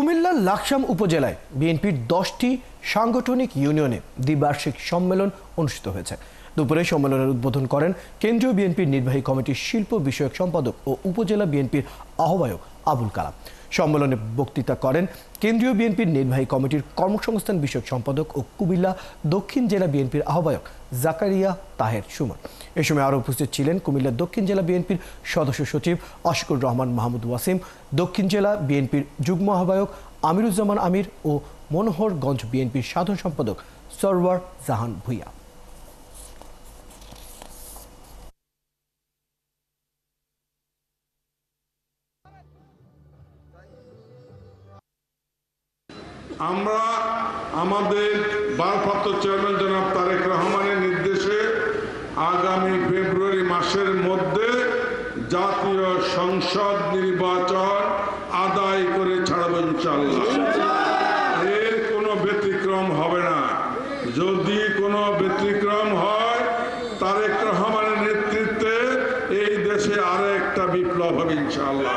কুমিল্লার লাকসাম উপজেলায় বিএনপির 10টি সাংগঠনিক ইউনিয়নে দ্বিবার্ষিক সম্মেলন অনুষ্ঠিত হয়েছে। দুপুরে সম্মেলনের উদ্বোধন করেন কেন্দ্রীয় বিএনপির নির্বাহী কমিটির শিল্প বিষয়ক সম্পাদক ও উপজেলা বিএনপির আহ্বায়ক আবুল কালাম। সম্মেলনে বক্তৃতা করেন কেন্দ্রীয় বিএনপির নির্বাহী কমিটির কর্মসংস্থান বিষয়ক সম্পাদক ও কুমিল্লা দক্ষিণ জেলা বিএনপির আহ্বায়ক জাকারিয়া তাহের সুমন। এ সময় আরও উপস্থিত ছিলেন কুমিল্লা দক্ষিণ জেলা বিএনপির সদস্য সচিব আশিকুর রহমান মাহমুদ ওয়াসিম, দক্ষিণ জেলা বিএনপির যুগ্ম আহ্বায়ক আমিরুজ্জামান আমির ও মনোহরগঞ্জ বিএনপির সাধারণ সম্পাদক সরওয়ার জাহান ভুইয়া। আমরা আমাদের ভারপ্রাপ্ত চেয়ারম্যান জনাব তারেক রহমানের নির্দেশে আগামী ফেব্রুয়ারি মাসের মধ্যে জাতীয় সংসদ নির্বাচন আদায় করে ছাড়ব ইনশাআল্লাহ। এর কোনো ব্যতিক্রম হবে না। যদি কোনো ব্যতিক্রম হয়, তারেক রহমানের নেতৃত্বে এই দেশে আরো একটা বিপ্লব হবে ইনশাআল্লাহ।